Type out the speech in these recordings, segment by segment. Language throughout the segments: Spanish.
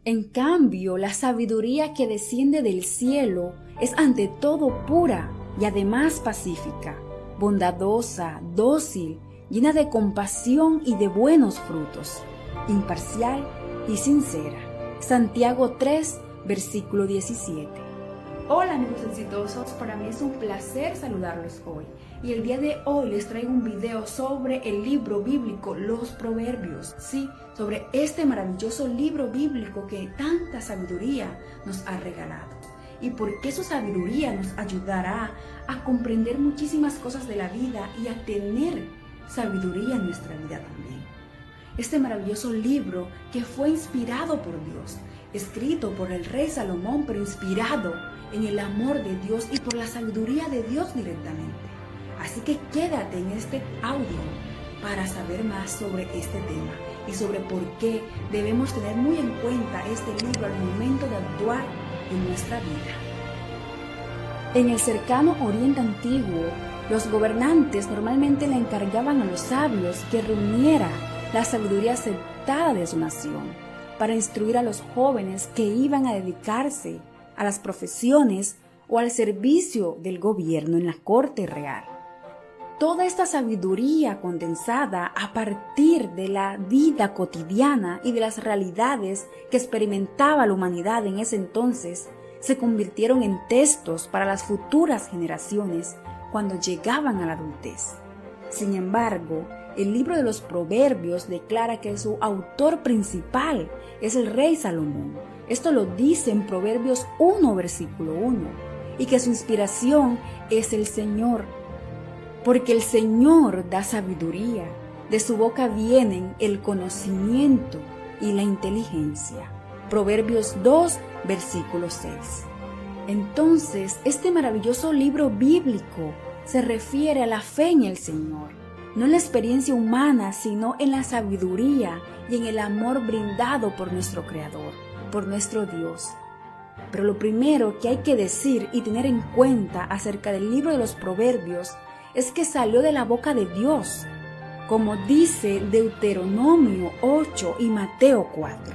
En cambio, la sabiduría que desciende del cielo es ante todo pura y además pacífica, bondadosa, dócil, llena de compasión y de buenos frutos, imparcial y sincera. Santiago 3, versículo 17. Hola amigos exitosos, para mí es un placer saludarlos hoy y el día de hoy les traigo un video sobre el libro bíblico Los Proverbios. Sí, sobre este maravilloso libro bíblico que tanta sabiduría nos ha regalado y por qué su sabiduría nos ayudará a comprender muchísimas cosas de la vida y a tener sabiduría en nuestra vida también. Este maravilloso libro que fue inspirado por Dios, escrito por el rey Salomón, pero inspirado en el amor de Dios y por la sabiduría de Dios directamente. Así que quédate en este audio para saber más sobre este tema y sobre por qué debemos tener muy en cuenta este libro al momento de actuar en nuestra vida. En el cercano Oriente Antiguo, los gobernantes normalmente le encargaban a los sabios que reuniera la sabiduría aceptada de su nación para instruir a los jóvenes que iban a dedicarse a las profesiones o al servicio del gobierno en la corte real. Toda esta sabiduría condensada a partir de la vida cotidiana y de las realidades que experimentaba la humanidad en ese entonces se convirtieron en textos para las futuras generaciones cuando llegaban a la adultez. Sin embargo, el libro de los Proverbios declara que su autor principal es el rey Salomón. Esto lo dice en Proverbios 1, versículo 1, y que su inspiración es el Señor. Porque el Señor da sabiduría, de su boca vienen el conocimiento y la inteligencia. Proverbios 2, versículo 6. Entonces, este maravilloso libro bíblico se refiere a la fe en el Señor, no en la experiencia humana, sino en la sabiduría y en el amor brindado por nuestro Creador, por nuestro Dios. Pero lo primero que hay que decir y tener en cuenta acerca del libro de los Proverbios es que salió de la boca de Dios, como dice Deuteronomio 8 y Mateo 4.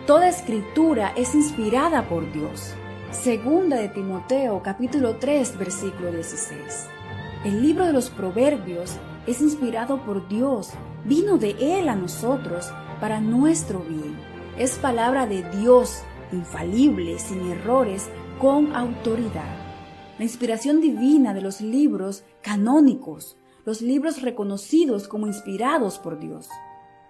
Toda escritura es inspirada por Dios. Segunda de Timoteo capítulo 3 versículo 16. El libro de los Proverbios es inspirado por Dios, vino de Él a nosotros para nuestro bien. Es palabra de Dios, infalible, sin errores, con autoridad. La inspiración divina de los libros canónicos, los libros reconocidos como inspirados por Dios,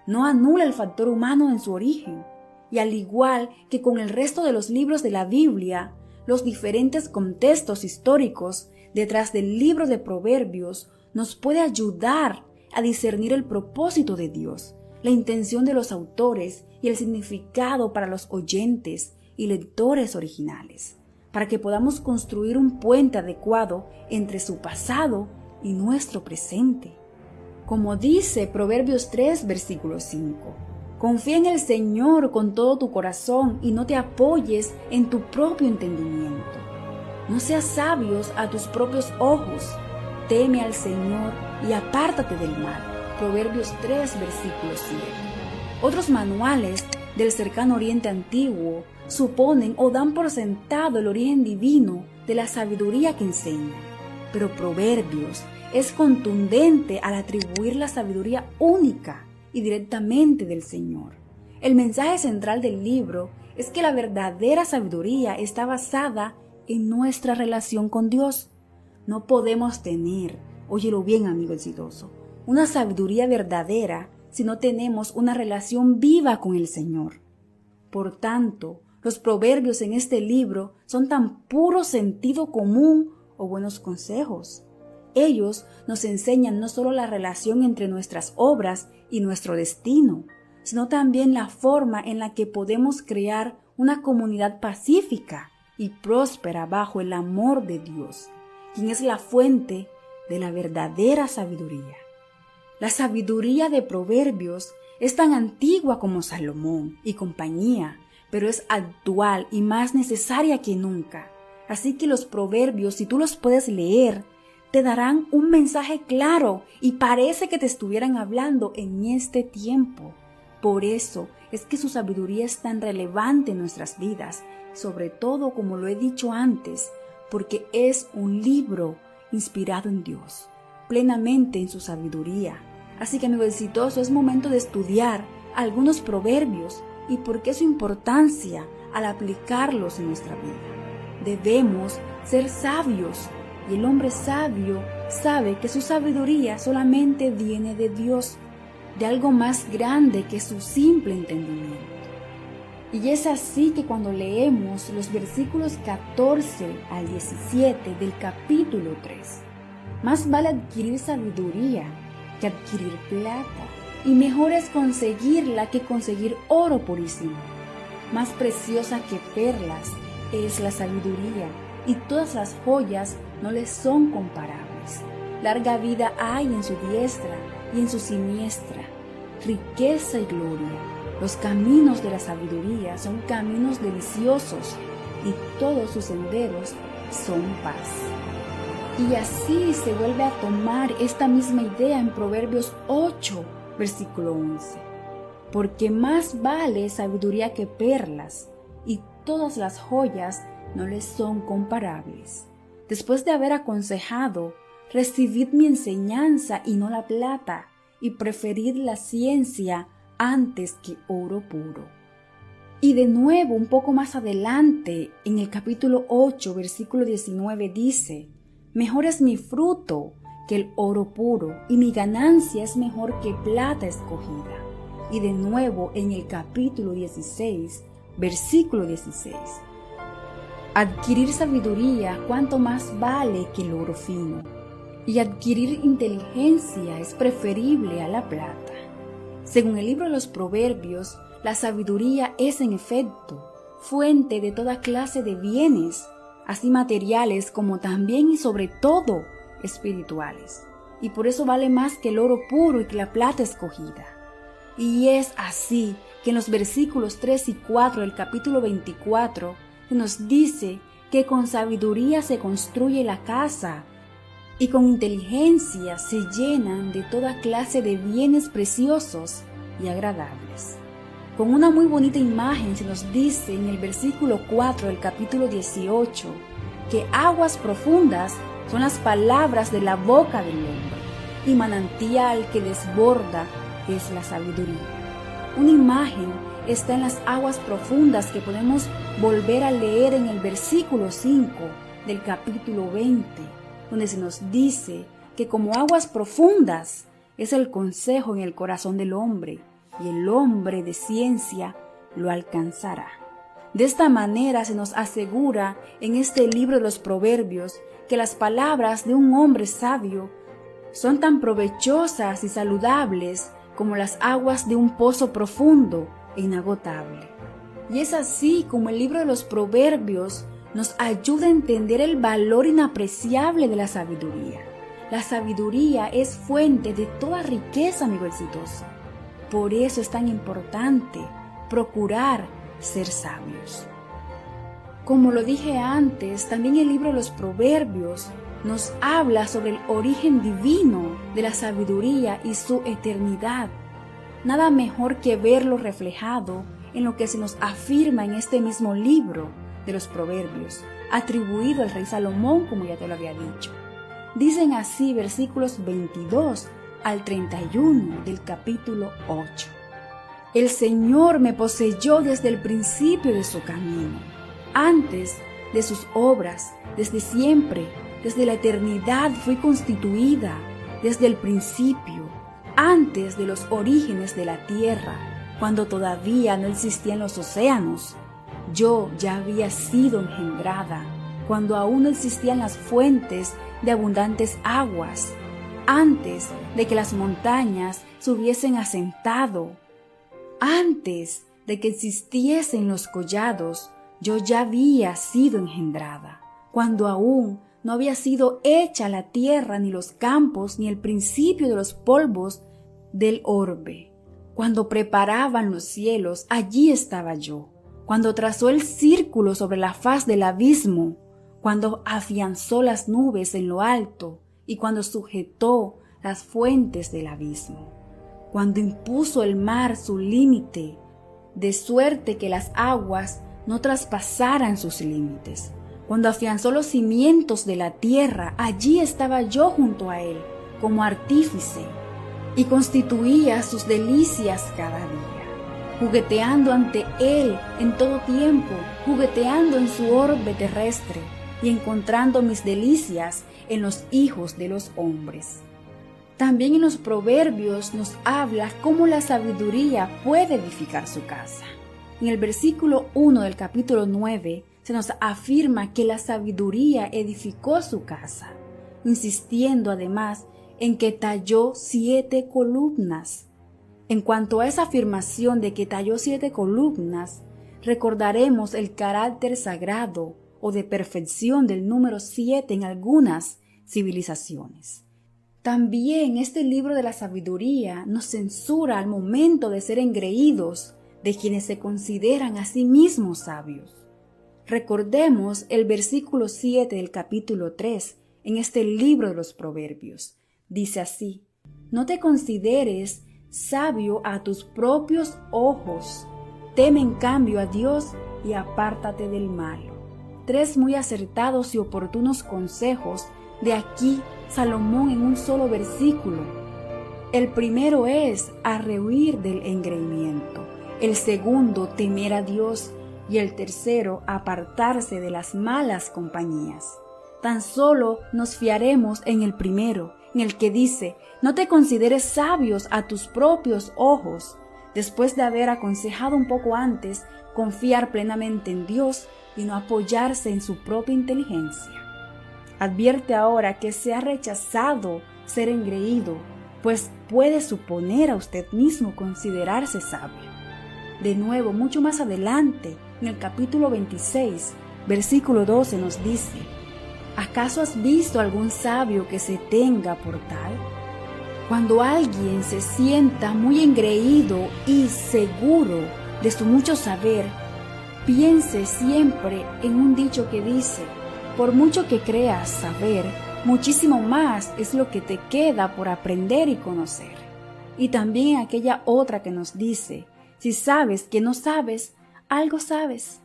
no anula el factor humano en su origen. Y al igual que con el resto de los libros de la Biblia, los diferentes contextos históricos detrás del libro de Proverbios nos puede ayudar a discernir el propósito de Dios, la intención de los autores y el significado para los oyentes y lectores originales, para que podamos construir un puente adecuado entre su pasado y nuestro presente. Como dice Proverbios 3, versículo 5. Confía en el Señor con todo tu corazón y no te apoyes en tu propio entendimiento. No seas sabios a tus propios ojos. Teme al Señor y apártate del mal. Proverbios 3, versículo 7. Otros manuales del cercano Oriente Antiguo suponen o dan por sentado el origen divino de la sabiduría que enseña. Pero Proverbios es contundente al atribuir la sabiduría única y directamente del Señor. El mensaje central del libro es que la verdadera sabiduría está basada en nuestra relación con Dios. No podemos tener, óyelo bien amigo exitoso, una sabiduría verdadera si no tenemos una relación viva con el Señor. Por tanto, los proverbios en este libro son tan puro sentido común o buenos consejos. Ellos nos enseñan no solo la relación entre nuestras obras y nuestro destino, sino también la forma en la que podemos crear una comunidad pacífica y próspera bajo el amor de Dios, quien es la fuente de la verdadera sabiduría. La sabiduría de Proverbios es tan antigua como Salomón y compañía, pero es actual y más necesaria que nunca. Así que los proverbios, si tú los puedes leer, te darán un mensaje claro y parece que te estuvieran hablando en este tiempo. Por eso es que su sabiduría es tan relevante en nuestras vidas, sobre todo, como lo he dicho antes, porque es un libro inspirado en Dios, plenamente en su sabiduría. Así que, amigo exitoso, es momento de estudiar algunos proverbios y por qué su importancia al aplicarlos en nuestra vida. Debemos ser sabios, y el hombre sabio sabe que su sabiduría solamente viene de Dios, de algo más grande que su simple entendimiento. Y es así que cuando leemos los versículos 14 al 17 del capítulo 3, más vale adquirir sabiduría que adquirir plata, y mejor es conseguirla que conseguir oro purísimo. Más preciosa que perlas es la sabiduría, y todas las joyas no les son comparables. Larga vida hay en su diestra y en su siniestra, riqueza y gloria. Los caminos de la sabiduría son caminos deliciosos, y todos sus senderos son paz. Y así se vuelve a tomar esta misma idea en Proverbios 8, versículo 11. Porque más vale sabiduría que perlas, y todas las joyas no les son comparables. Después de haber aconsejado, recibid mi enseñanza y no la plata, y preferid la ciencia antes que oro puro. Y de nuevo, un poco más adelante, en el capítulo 8, versículo 19, dice: mejor es mi fruto que el oro puro, y mi ganancia es mejor que plata escogida. Y de nuevo, en el capítulo 16, versículo 16, adquirir sabiduría cuánto más vale que el oro fino, y adquirir inteligencia es preferible a la plata. Según el libro de los Proverbios, la sabiduría es en efecto fuente de toda clase de bienes, así materiales como también y sobre todo espirituales, y por eso vale más que el oro puro y que la plata escogida. Y es así que en los versículos 3 y 4 del capítulo 24 se nos dice que con sabiduría se construye la casa, y con inteligencia se llenan de toda clase de bienes preciosos y agradables. Con una muy bonita imagen se nos dice en el versículo 4 del capítulo 18 que aguas profundas son las palabras de la boca del hombre, y manantial que desborda es la sabiduría. Una imagen está en las aguas profundas que podemos volver a leer en el versículo 5 del capítulo 20, donde se nos dice que como aguas profundas es el consejo en el corazón del hombre, y el hombre de ciencia lo alcanzará. De esta manera se nos asegura en este libro de los Proverbios que las palabras de un hombre sabio son tan provechosas y saludables como las aguas de un pozo profundo e inagotable. Y es así como el libro de los Proverbios nos ayuda a entender el valor inapreciable de la sabiduría. La sabiduría es fuente de toda riqueza, amigo exitoso. Por eso es tan importante procurar ser sabios. Como lo dije antes, también el libro de los Proverbios nos habla sobre el origen divino de la sabiduría y su eternidad. Nada mejor que verlo reflejado en lo que se nos afirma en este mismo libro de los Proverbios, atribuido al rey Salomón, como ya te lo había dicho. Dicen así versículos 22 al 31 del capítulo 8. El Señor me poseyó desde el principio de su camino, antes de sus obras, desde siempre, desde la eternidad fui constituida, desde el principio, antes de los orígenes de la tierra, cuando todavía no existían los océanos. Yo ya había sido engendrada, cuando aún no existían las fuentes de abundantes aguas, antes de que las montañas se hubiesen asentado, antes de que existiesen los collados, yo ya había sido engendrada, cuando aún no había sido hecha la tierra, ni los campos, ni el principio de los polvos del orbe. Cuando preparaban los cielos, allí estaba yo. Cuando trazó el círculo sobre la faz del abismo, cuando afianzó las nubes en lo alto y cuando sujetó las fuentes del abismo. cuando impuso el mar su límite, de suerte que las aguas no traspasaran sus límites. Cuando afianzó los cimientos de la tierra, allí estaba yo junto a él, como artífice, y constituía sus delicias cada día, jugueteando ante él en todo tiempo, jugueteando en su orbe terrestre, y encontrando mis delicias en los hijos de los hombres. También en los Proverbios nos habla cómo la sabiduría puede edificar su casa. En el versículo 1 del capítulo 9 se nos afirma que la sabiduría edificó su casa, insistiendo además en que talló 7 columnas. En cuanto a esa afirmación de que talló 7 columnas, recordaremos el carácter sagrado o de perfección del número 7 en algunas civilizaciones. También este libro de la sabiduría nos censura al momento de ser engreídos de quienes se consideran a sí mismos sabios. Recordemos el versículo 7 del capítulo 3 en este libro de los Proverbios. Dice así: no te consideres sabio a tus propios ojos, teme en cambio a Dios y apártate del malo. 3 muy acertados y oportunos consejos de aquí Salomón en un solo versículo. El primero es a rehuir del engreimiento, el segundo temer a Dios y el tercero apartarse de las malas compañías. Tan solo nos fiaremos en el primero, en el que dice: no te consideres sabios a tus propios ojos. Después de haber aconsejado un poco antes, confiar plenamente en Dios y no apoyarse en su propia inteligencia. Advierte ahora que se ha rechazado ser engreído, pues puede suponer a usted mismo considerarse sabio. De nuevo, mucho más adelante, en el capítulo 26, versículo 12 nos dice: ¿acaso has visto algún sabio que se tenga por tal? Cuando alguien se sienta muy engreído y seguro de su mucho saber, piense siempre en un dicho que dice: por mucho que creas saber, muchísimo más es lo que te queda por aprender y conocer. Y también aquella otra que nos dice: si sabes que no sabes, algo sabes.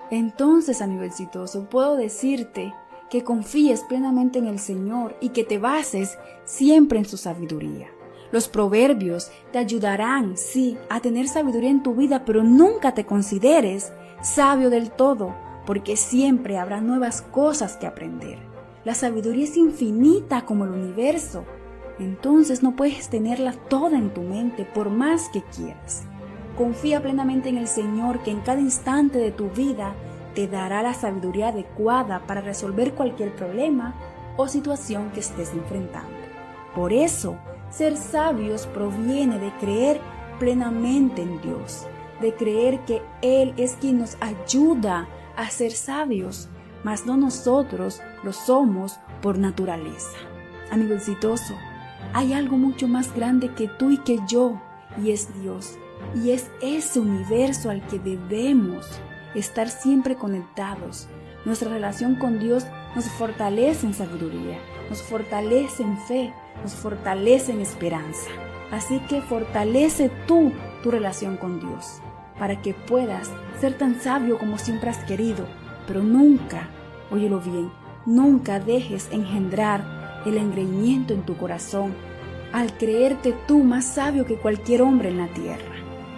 Entonces, amigo exitoso, puedo decirte que confíes plenamente en el Señor y que te bases siempre en su sabiduría. Los proverbios te ayudarán, sí, a tener sabiduría en tu vida, pero nunca te consideres sabio del todo, porque siempre habrá nuevas cosas que aprender. La sabiduría es infinita como el universo, entonces no puedes tenerla toda en tu mente por más que quieras. Confía plenamente en el Señor, que en cada instante de tu vida te dará la sabiduría adecuada para resolver cualquier problema o situación que estés enfrentando. Por eso, ser sabios proviene de creer plenamente en Dios, de creer que Él es quien nos ayuda a ser sabios, mas no nosotros lo somos por naturaleza. Amigo exitoso, hay algo mucho más grande que tú y que yo, y es Dios, y es ese universo al que debemos estar siempre conectados. Nuestra relación con Dios nos fortalece en sabiduría, nos fortalece en fe, nos fortalece en esperanza. Así que fortalece tú tu relación con Dios, para que puedas ser tan sabio como siempre has querido, pero nunca, óyelo bien, nunca dejes engendrar el engreimiento en tu corazón al creerte tú más sabio que cualquier hombre en la tierra.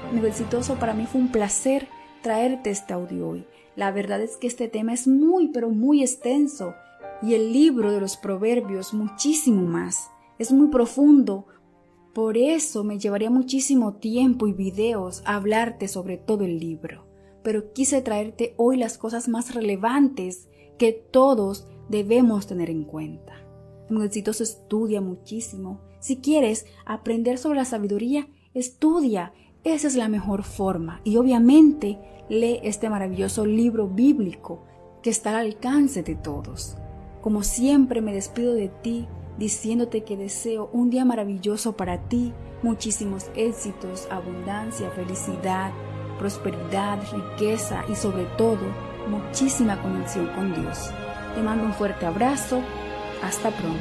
Amigo exitoso, para mí fue un placer traerte este audio hoy. La verdad es que este tema es muy, pero muy extenso, y el libro de los Proverbios muchísimo más. Es muy profundo. Por eso me llevaría muchísimo tiempo y videos a hablarte sobre todo el libro. Pero quise traerte hoy las cosas más relevantes que todos debemos tener en cuenta. Amigo exitoso, estudia muchísimo. Si quieres aprender sobre la sabiduría, estudia. Esa es la mejor forma. Y obviamente, lee este maravilloso libro bíblico que está al alcance de todos. Como siempre, me despido de ti diciéndote que deseo un día maravilloso para ti, muchísimos éxitos, abundancia, felicidad, prosperidad, riqueza y sobre todo, muchísima conexión con Dios. Te mando un fuerte abrazo. Hasta pronto.